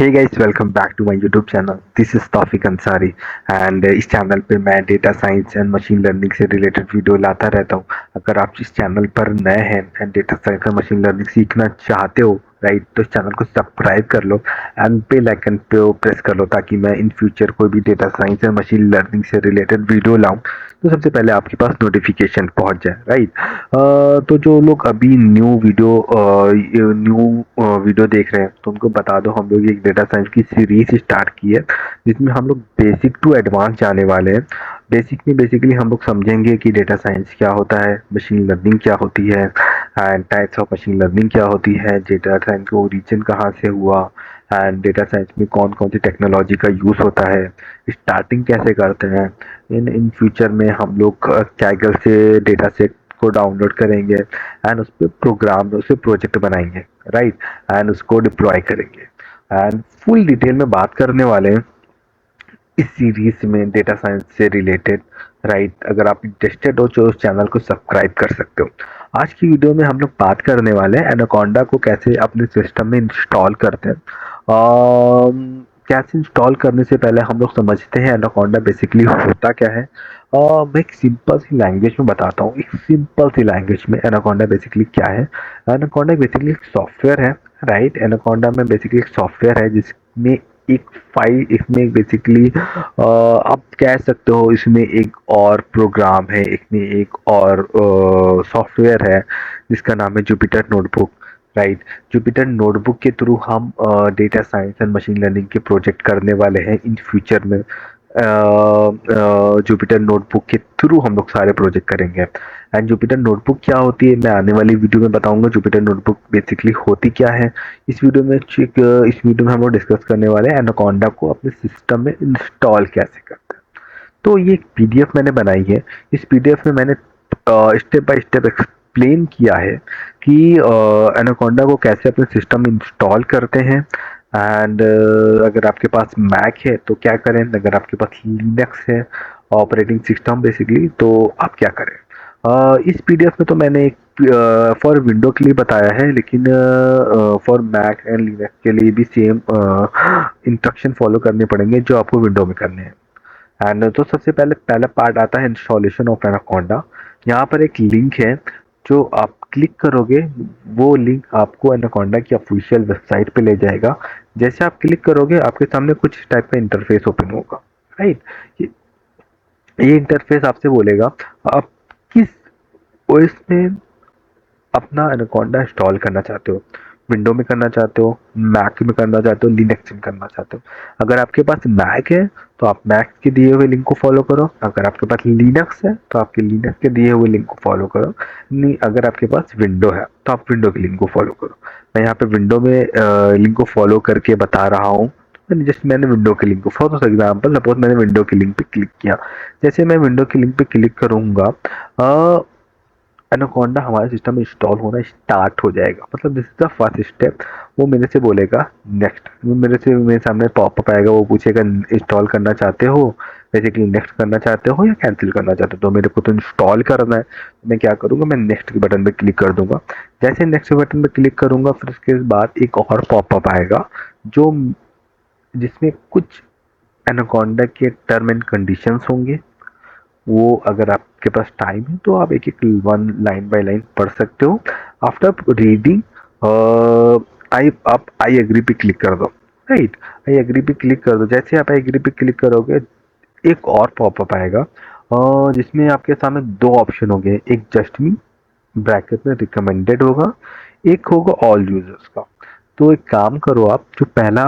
Hey guys, welcome back to my YouTube channel. This is Taufiq Ansari and इस channel पे मैं data science and machine learning से related video लाता रहता हूँ। अगर आप इस चैनल पर नए हैं एंड डेटा साइंस और मशीन लर्निंग सीखना चाहते हो, राइट, तो इस चैनल को सब्सक्राइब कर लो एंड बेल आइकन पे प्रेस कर लो ताकि मैं इन फ्यूचर कोई भी data science and machine learning से रिलेटेड वीडियो लाऊं तो सबसे पहले आपके पास नोटिफिकेशन पहुंच जाए, राइट। तो जो लोग अभी न्यू वीडियो देख रहे हैं तो उनको बता दो, हम लोग एक डेटा साइंस की सीरीज स्टार्ट की है जिसमें हम लोग बेसिक टू एडवांस जाने वाले हैं। बेसिक में बेसिकली हम लोग समझेंगे कि डेटा साइंस क्या होता है, मशीन लर्निंग क्या होती है and types of machine learning क्या होती है, डेटा साइंस का ओरिजिन कहाँ से हुआ एंड डेटा साइंस में कौन कौन सी टेक्नोलॉजी का यूज़ होता है, स्टार्टिंग कैसे करते हैं। इन इन फ्यूचर में हम लोग कैगल से डेटा सेट को डाउनलोड करेंगे एंड उस पर प्रोग्राम उस पर प्रोजेक्ट बनाएंगे, राइट, एंड उसको डिप्लॉय करेंगे एंड फुल डिटेल में बात करने वाले हैं इस सीरीज में डेटा साइंस से रिलेटेड, राइट। अगर आप इंटरेस्टेड हो तो उस चैनल को सब्सक्राइब कर सकते हो। आज की वीडियो में हम लोग बात करने वाले हैं एनाकोंडा को कैसे अपने सिस्टम में इंस्टॉल करते हैं। कैसे इंस्टॉल करने से पहले हम लोग समझते हैं एनाकोंडा बेसिकली होता क्या है। मैं एक सिंपल सी लैंग्वेज में बताता हूँ, एक सिंपल सी लैंग्वेज में एनाकोंडा बेसिकली क्या है। एनाकोंडा बेसिकली एक सॉफ्टवेयर है, राइट। एनाकोंडा में बेसिकली एक सॉफ्टवेयर है जिसमें एक फाइल, इसमें बेसिकली आप कह सकते हो इसमें एक और प्रोग्राम है, इसमें एक और सॉफ्टवेयर है जिसका नाम है Jupyter notebook, right. Jupyter notebook के थ्रू हम data science and machine learning के प्रोजेक्ट करने वाले हैं इन फ्यूचर में। जुपिटर नोटबुक के थ्रू हम लोग सारे प्रोजेक्ट करेंगे एंड जुपिटर नोटबुक क्या होती है मैं आने वाली वीडियो में बताऊंगा। जुपिटर नोटबुक बेसिकली होती क्या है इस वीडियो में हम लोग डिस्कस करने वाले हैं एनाकोंडा को अपने सिस्टम में इंस्टॉल कैसे करते हैं। तो ये एक पीडीएफ मैंने बनाई है। इस पीडीएफ में मैंने स्टेप बाय स्टेप एक्सप्लेन किया है कि एनाकोंडा को कैसे अपने सिस्टम में इंस्टॉल करते हैं एंड अगर आपके पास मैक है तो क्या करें, अगर आपके पास लिनक्स है ऑपरेटिंग सिस्टम बेसिकली तो आप क्या करें। इस पीडीएफ में तो मैंने एक फॉर विंडो के लिए बताया है, लेकिन फॉर मैक एंड लिनक्स के लिए भी सेम इंस्ट्रक्शन फॉलो करने पड़ेंगे जो आपको विंडो में करने हैं। एंड तो सबसे पहले पहला पार्ट आता है इंस्टॉलेशन ऑफ एनाकोंडा। यहाँ पर एक लिंक है जो आप क्लिक करोगे, वो लिंक आपको एनाकोंडा की ऑफिशियल वेबसाइट पे ले जाएगा। जैसे आप क्लिक करोगे आपके सामने कुछ टाइप का इंटरफेस ओपन होगा, राइट। ये ये इंटरफेस आपसे बोलेगा आप किस ओएस में अपना एनाकोंडा इंस्टॉल करना चाहते हो। विंडो में करना चाहते हो, मैक में करना चाहते हो, लिनक्स में करना चाहते हो। अगर आपके पास मैक है तो आप मैक के दिए हुए लिंक को फॉलो करो, अगर आपके पास लिनक्स है तो आपके लिनक्स के दिए हुए लिंक को फॉलो करो, नहीं अगर आपके पास विंडो है तो आप विंडो के लिंक को फॉलो करो। मैं यहाँ पे विंडो में लिंक को फॉलो करके बता रहा हूँ। जस्ट मैंने विंडो के लिंक को फॉर एग्जाम्पल सपोज मैंने विंडो के लिंक पे क्लिक किया। जैसे मैं विंडो के लिंक पे क्लिक करूंगा एनाकोंडा हमारे सिस्टम में इंस्टॉल होना स्टार्ट हो जाएगा। मतलब this is the first step. वो मेरे से बोलेगा नेक्स्ट, मेरे सामने पॉपअप आएगा, वो पूछेगा इंस्टॉल करना चाहते हो, बेसिकली नेक्स्ट करना चाहते हो या कैंसिल करना चाहते हो। तो मेरे को तो इंस्टॉल करना है तो मैं क्या करूँगा, मैं नेक्स्ट के बटन पे क्लिक कर दूंगा। जैसे नेक्स्ट बटन पे क्लिक करूंगा फिर उसके बाद एक और पॉपअप आएगा जो जिसमें कुछ एनाकोंडा के टर्म एंड कंडीशंस होंगे। वो अगर आपके पास टाइम है तो आप एक एक वन लाइन बाय लाइन पढ़ सकते हो। आफ्टर रीडिंग आई एग्री पे क्लिक कर दो, राइट। आई एग्री पे क्लिक कर दो। जैसे आप आई एग्री पे क्लिक करोगे एक और पॉपअप आएगा जिसमें आपके सामने दो ऑप्शन होंगे, एक जस्ट मी ब्रैकेट में रिकमेंडेड होगा, एक होगा ऑल यूजर्स का। तो एक काम करो, आप जो पहला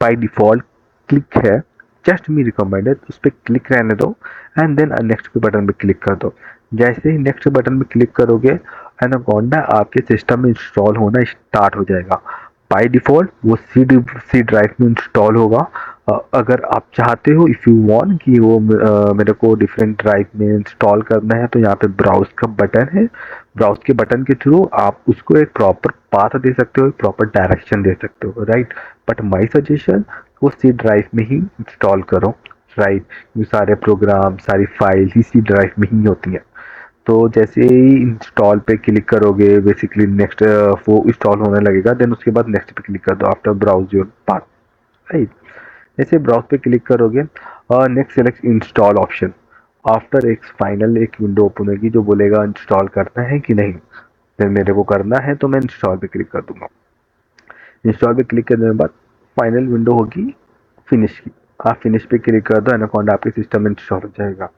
बाय डिफॉल्ट क्लिक है जस्ट मी रिकमेंडेड उस पर क्लिक रहने दो एंड देन नेक्स्ट के बटन पे क्लिक कर दो। जैसे ही नेक्स्ट बटन पे क्लिक करोगे एनाकोंडा आपके सिस्टम में इंस्टॉल होना स्टार्ट हो जाएगा। बाय डिफॉल्ट वो सी ड्राइव में इंस्टॉल होगा। अगर आप चाहते हो इफ़ यू वांट कि वो मेरे को डिफरेंट ड्राइव में इंस्टॉल करना है तो यहाँ पे ब्राउज का बटन है। ब्राउज के बटन के थ्रू आप उसको एक प्रॉपर पाथ दे सकते हो, एक प्रॉपर डायरेक्शन दे सकते हो, राइट। बट माय सजेशन वो सी ड्राइव में ही इंस्टॉल करो, राइट। ये सारे प्रोग्राम सारी फाइल ही सी ड्राइव में ही होती हैं। तो जैसे ही इंस्टॉल पे क्लिक करोगे बेसिकली नेक्स्ट वो इंस्टॉल होने लगेगा, देन उसके बाद नेक्स्ट पे क्लिक कर दो after browse your path, right. जैसे ब्राउज पे क्लिक करोगे और next select install option. After एक फाइनल एक विंडो ओपन होगी जो बोलेगा इंस्टॉल करना है कि नहीं। फिर मेरे को करना है तो मैं इंस्टॉल पे क्लिक कर दूंगा। इंस्टॉल पे क्लिक करने के बाद फाइनल विंडो होगी फिनिश की। आप फिनिश पे क्लिक कर दो, एनाकोंडा आपके सिस्टम में इंस्टॉल हो जाएगा।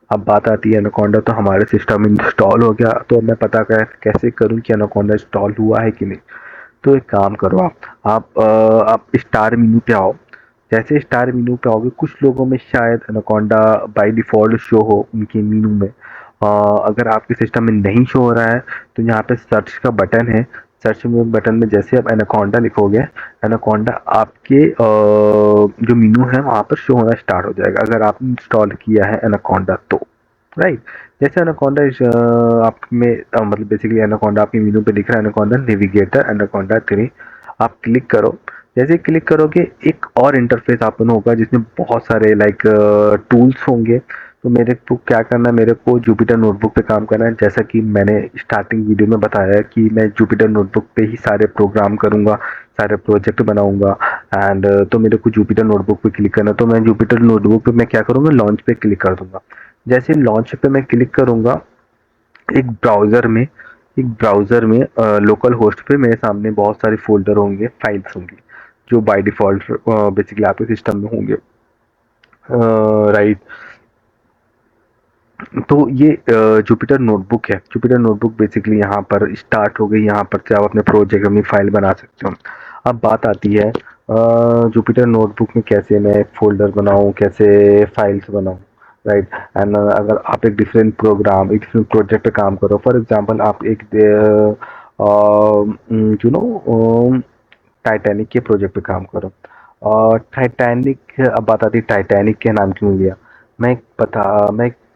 अब बात आती है एनाकोंडा तो हमारे सिस्टम में इंस्टॉल हो गया, तो मैं पता कैसे करूं कि एनाकोंडा इंस्टॉल हुआ है कि नहीं। तो एक काम करो, आप स्टार मेन्यू पे आओ। जैसे स्टार मेन्यू पे आओगे, कुछ लोगों में शायद एनाकोंडा बाय डिफ़ॉल्ट शो हो उनके मेन्यू में। अगर आपके सिस्टम में नहीं शो हो रहा है तो यहाँ पे सर्च का बटन है। सर्च में बटन में जैसे आप एनाकोंडा लिखोगे, एनाकोंडा आपके जो मेन्यू है वहाँ पर शो होना स्टार्ट हो जाएगा, अगर आपने इंस्टॉल किया है एनाकोंडा तो। राइट। जैसे एनाकोंडा आप में मतलब बेसिकली एनाकोंडा आपके मेनू पे दिख रहा है, एनाकोंडा नेविगेटर एनाकोंडा 3। आप क्लिक करो। जैसे क्लिक करोगे एक और इंटरफेस ओपन होगा जिसमें बहुत सारे लाइक टूल्स होंगे। तो मेरे को क्या करना है, मेरे को जुपिटर नोटबुक पे काम करना है। जैसा कि मैंने स्टार्टिंग वीडियो में बताया कि मैं जुपिटर नोटबुक पे ही सारे प्रोग्राम करूँगा, सारे प्रोजेक्ट बनाऊँगा। एंड तो मेरे को जुपिटर नोटबुक पे क्लिक करना, तो मैं जुपिटर नोटबुक पे मैं क्या करूँगा, लॉन्च पे क्लिक कर दूँगा। जैसे लॉन्च पे मैं क्लिक करूँगा, एक ब्राउज़र में लोकल होस्ट पे मेरे सामने बहुत सारे फ़ोल्डर होंगे, फाइल्स होंगी, जो बाय डिफ़ॉल्ट बेसिकली आपके सिस्टम में होंगे। राइट। तो ये जुपिटर नोटबुक है। जुपिटर नोटबुक बेसिकली यहाँ पर स्टार्ट हो गई, यहाँ पर से आप अपने प्रोजेक्ट अपनी फाइल बना सकते हो। अब बात आती है जुपिटर नोटबुक में कैसे मैं एक फ़ोल्डर बनाऊँ, कैसे फाइल्स बनाऊँ। राइट। एंड अगर आप एक डिफरेंट प्रोग्राम, एक डिफरेंट प्रोजेक्ट पे काम करो, फॉर एग्जांपल आप एक यू नो टाइटैनिक के प्रोजेक्ट पे काम करो। और टाइटैनिक, अब बात आती है टाइटैनिक के नाम क्यों लिया। मैं एक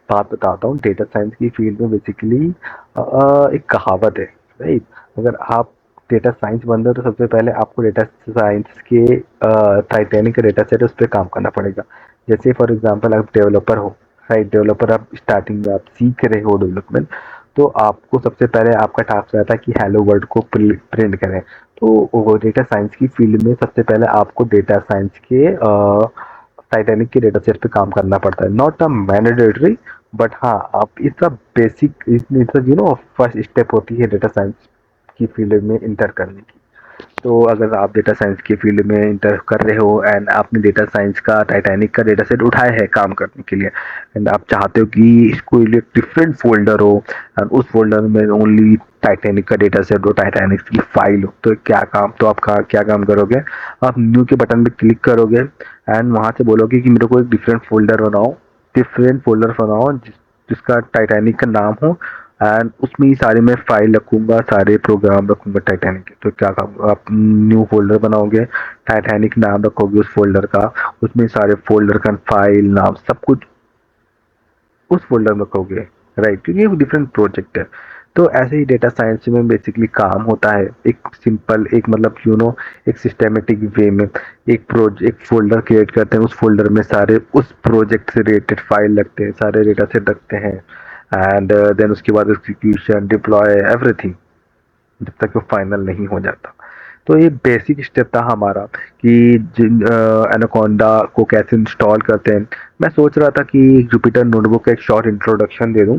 बात बताता हूँ, डेटा साइंस की फील्ड में बेसिकली एक कहावत है। राइट। अगर आप डेटा साइंस बन रहे हो तो सबसे पहले आपको डेटा साइंस के टाइटैनिक का डेटा सेट उस पर काम करना पड़ेगा। जैसे फॉर एग्जांपल आप डेवलपर हो। राइट। डेवलपर आप स्टार्टिंग में आप सीख रहे हो डेवलपमेंट, तो आपको सबसे पहले आपका टास्क रहता है कि हेलो वर्ल्ड को प्रिंट करें। तो वो डेटा साइंस की फील्ड में सबसे पहले आपको डेटा साइंस के टाइटैनिक के डेटा सेट पे काम करना पड़ता है। नॉट अ मैंडेटरी, बट हाँ आप इसका बेसिक फर्स्ट स्टेप होती है डेटा साइंस की फील्ड में इंटर करने की। तो अगर आप डेटा साइंस की फील्ड में इंटर कर रहे हो एंड आपने डेटा साइंस का टाइटैनिक का डेटा सेट उठाया है काम करने के लिए, एंड आप चाहते हो कि इसको एक डिफरेंट फोल्डर हो एंड उस फोल्डर में ओनली टाइटैनिक का डेटा सेट हो, टाइटैनिक की फाइल हो, तो आप क्या काम करोगे। आप न्यू के बटन पे क्लिक करोगे एंड वहां से बोलोगे कि मेरे को एक डिफरेंट फोल्डर बनाओ जिसका टाइटैनिक का नाम हो। एंड उसमें ही सारे मैं फाइल रखूंगा, सारे प्रोग्राम रखूंगा टाइटैनिक के। तो क्या काम, आप न्यू फोल्डर बनाओगे, टाइटैनिक नाम रखोगे उस फोल्डर का, उसमें सारे फोल्डर का फाइल नाम सब कुछ उस फोल्डर में रखोगे। राइट, क्योंकि ये डिफरेंट प्रोजेक्ट है। तो ऐसे ही डेटा साइंस में बेसिकली काम होता है, एक सिंपल एक मतलब एक सिस्टेमेटिक वे में एक फोल्डर क्रिएट करते हैं, उस फोल्डर में सारे उस प्रोजेक्ट से रिलेटेड फाइल रखते हैं, सारे डेटा सेट रखते हैं। एंड देन उसके बाद एग्जीक्यूशन डिप्लॉय एवरीथिंग, जब तक वो फाइनल नहीं हो जाता। तो ये बेसिक स्टेप था हमारा कि एनाकोंडा को कैसे इंस्टॉल करते हैं। मैं सोच रहा था कि जुपिटर नोटबुक का एक शॉर्ट इंट्रोडक्शन दे दूं,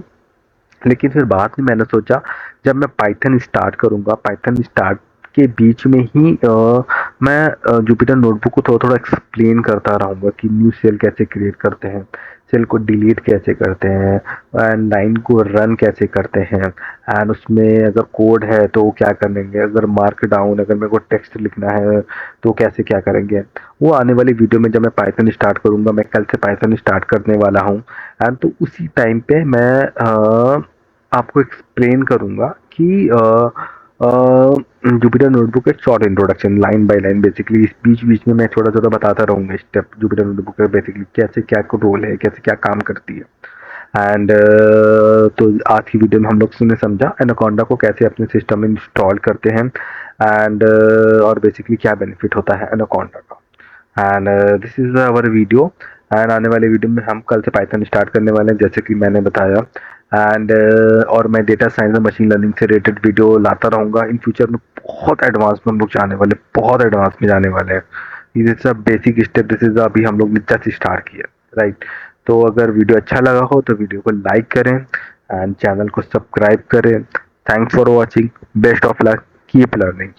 लेकिन फिर बाद में मैंने सोचा जब मैं पाइथन स्टार्ट करूंगा, पाइथन स्टार्ट के बीच में ही मैं जुपिटर नोटबुक को थोड़ा थोड़ा एक्सप्लेन करता रहूँगा कि न्यू सेल कैसे क्रिएट करते हैं, सेल को डिलीट कैसे करते हैं, एंड लाइन को रन कैसे करते हैं, एंड उसमें अगर कोड है तो वो क्या करेंगे, अगर मार्क डाउन अगर मेरे को टेक्स्ट लिखना है तो कैसे क्या करेंगे। वो आने वाली वीडियो में जब मैं पाइथन स्टार्ट करूँगा, मैं कल से पाइथन स्टार्ट करने वाला हूँ। एंड तो उसी टाइम पे मैं आपको एक्सप्लेन करूँगा कि जुपिटर नोटबुक एक short introduction line by line, basically इस बीच बीच में मैं छोटा छोटा बताता रहूँगा स्टेप जुपिटर नोटबुक का बेसिकली कैसे क्या रोल है, कैसे क्या काम करती है। एंड तो आज की वीडियो में हम लोग ने समझा एनाकोंडा को कैसे अपने सिस्टम में इंस्टॉल करते हैं, एंड और बेसिकली क्या बेनिफिट होता है एनाकोंडा का। And this is our video. And आने वाले वीडियो में हम कल से पाइथन स्टार्ट करने वाले हैं जैसे कि मैंने बताया। एंड और मैं डेटा साइंस और मशीन लर्निंग से रिलेटेड वीडियो लाता रहूँगा इन फ्यूचर में। बहुत एडवांस में हम लोग जाने वाले, बहुत एडवांस में जाने वाले हैं। This is a basic step, this is अभी हम लोग ने जस्ट स्टार्ट किया, राइट। तो अगर वीडियो अच्छा लगा हो तो वीडियो को लाइक करें एंड चैनल को सब्सक्राइब करें। Thanks for watching, best of luck, keep learning.